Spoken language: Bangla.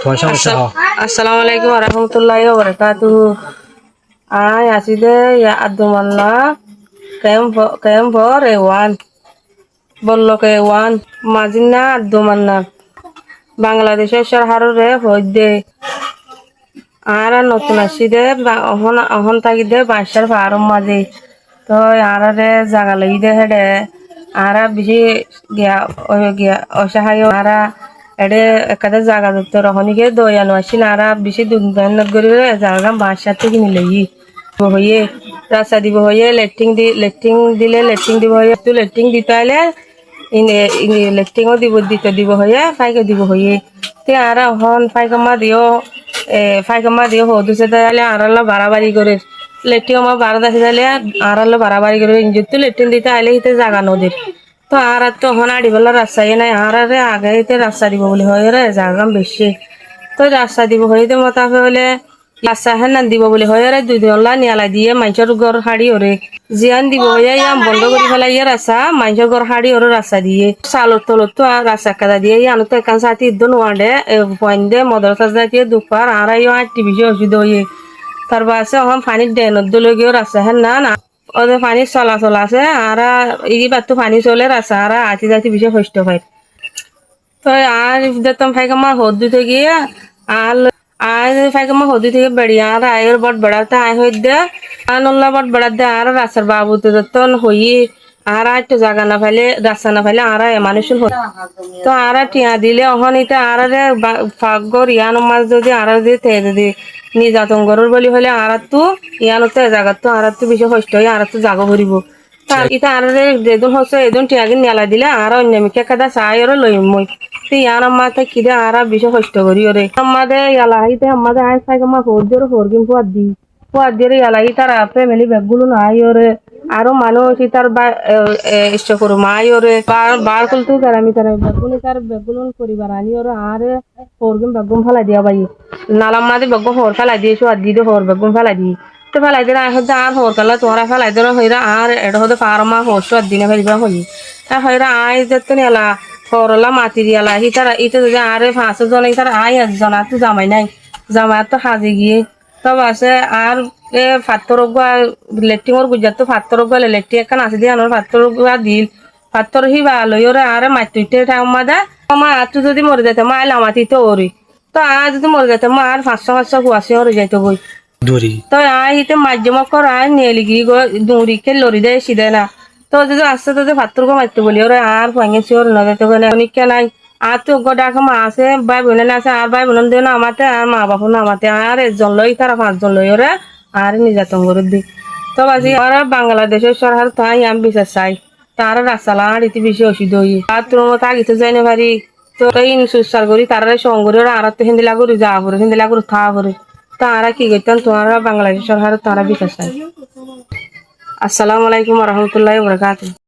তোমার সমস্যা হয়। আসসালামু আলাইকুম ওয়া রাহমাতুল্লাহি ওয়া বারাকাতুহু। আয় আসিদে ইয়া আব্দুমান্না কেম ফর এ ওয়ান বলল কে ওয়ান মাজিনা আব্দুমান্না বাংলাদেশের শহরে হইদে আর নতুন আসিদে অহন অহন তাগিদে বাসার ফারম মাঝে তো আরে জাগা লাগি দে হেডে আরা বেশি গিয়া অসহায় আরা এডে একাদে জাগা দত্ত রহনিকে দয়ানো আসি আরা বেশি দুধ মেহনত করি জাগা বাসার থেকে কিনে লই হয়ে রাস্তা দিব হয়ে লেট্রিং দিলে লেট্রিং দিব হয়ে তো লেট্রিং দিতে হলে লেট্রিংও দিব হয়ে ফাইকে দিব হয়ে তে আর হন ফাইকামা দিও হদুসে তাহলে আরাল্লা বাড়াবাড়ি করে লেট্রিং আমার বারো দাসে তাহলে আরাল্লা বাড়াবাড়ি করে ইঞ্জুর তো লেট্রিং দিতে আইলে হিতে জাগা নদীর তো আর তো হন আড়ি বেলা রাস্তায় নাই আর আগে হিতে রাস্তা দিব বলে হয় রে জাগা বেশি তো রাস্তা দিব হইতে মতাফে হলে রাস্তা হেন না দিব বলে হয় রে দুই দিনলা নিয়ালা দিয়ে মাইসর ঘর হাড়ি ওরে জিয়ান দিব হইয়া ইয়াম বন্ধ করে ফেলাই ইয়ে রাস্তা মাইসর ঘর হাড়ি ওরে রাস্তা দিয়ে চালর তলত তো আর রাস্তা কাদা দিয়ে ইয়ানো তো একান সাথে ইদ্দন ওয়ান্ডে পয়েন্ট দে মদরসা দিয়ে দুপার আর আইও আটটি বেশি অসুবিধা হইয়ে তার বাসে এখন পানির ড্রেনত দলে গিয়েও রাস্তা হেন না ওদের পানি চলাচল আছে আর এইবার তো পানি চলে রাস্তা আর আতি জাতি বেশি কষ্ট পায় তো আর দেখতাম ফাইকামা হদ দিতে গিয়ে আর আর ফাইকামা হদ দিতে গিয়ে বেড়িয়ে আর আয়ের বট বেড়াতে আয় হয়ে দে আর নল্লা বট বেড়াতে আর রাস্তার বাবু তো যতন হই আর একটু জায়গা না পাইলে রাস্তা না পাইলে আর মানুষ তো আর টিয়া দিলে অহন ইতে আর ফাগর ইয়ান মাছ যদি আর যদি তে যদি নির্যাতন গরুর বলি হলে আর তো ইয়ানতে জায়গা তো আর তো বেশি কষ্ট হয় আর তো জাগো ভরিব তার ইতা আর যেদিন হচ্ছে এদিন টিয়াগিন নেলা দিলে আর অন্যমিকে কাদা চাই ওরে লই মই তো ইয়ান আমাতে কিদে আর বেশি কষ্ট করি ওরে আমাদের ইয়ালাহিতে আমাদের আয় ফাইক আমার হরদের হরগিন ফুয়াদ দিয়ে ইয়ালাহি তার ফ্যামিলি ব্যাগগুলো নাই ওরে আরো মানুষ তার ইষ্ট করু মাই ওরে বার করতে আমি তার বেগুলো পরিবার আনি ওরে আর হরগুন বেগুন ফেলাই দিয়া পাই নালাম মাঝে বেগুন হর ফেলাই দিয়েছো আর দিদি হর বেগুন ফেলাই দিই তো ফেলাই দিলে আর হর কালা তোমরা ফেলাই দিলে হইরা আর এটা হতে পারমা হরছো আর দিনে ফেলিবা হই তা হইরা আয় যেতে নিলা হরলা মাতি দিয়ালা তারা ইতে যদি আরে 5 জন তার আয় একজন আর তো জামাই নাই জামাই তো সাজি গিয়ে তব আছে আর ফাত্তর লেট্রিংর গুজার তো ফাত্তর গলে লেট্রিং এখান আছে দিয়ে আনার ফাত্তর দিল ফাত্তর হি ভালো ওরে আর মাতুইতে ঠাম্মা দা মা আর তুই যদি মরে যেতে মা এলাম তো ওরি তো আর যদি মরে যেতে মা আর 500 কুয়াশি ওরে যাইতে বই দূরি তো আয় হিতে মাধ্যম কর আয় নেলি গিয়ে দৌড়িকে লড়ি দেয় সিদে না তো যদি আসতে তো ফাত্তর মারতে বলি ওরে আর ভাঙেছি ওর নদীতে গেলে অনেককে নাই আর তো ডাকা মা আছে ভাই বোন আছে আর ভাই বোন দিয়ে না আমাতে আর মা বাপু না আমাতে আর 1 জন লই তারা 5 জন লই ওরে আর নির্যাতন করে দি তো বাজি ওরা বাংলাদেশের সরকার তাই আমি বিচার চাই তারা রাস্তা ইতি বেশি অসুবিধা হই আর তোর মতো আগে তো যাই না পারি তো এই সুসার করি তারা সঙ্গরি ওরা আর তো হিন্দিলা করি যা করে হিন্দিলা করে থা করে তারা কি করতেন তোমারা বাংলাদেশ সরকার তারা বিচার চাই। আসসালামু আলাইকুম ওয়া রাহমাতুল্লাহি ওয়া বারাকাতুহু।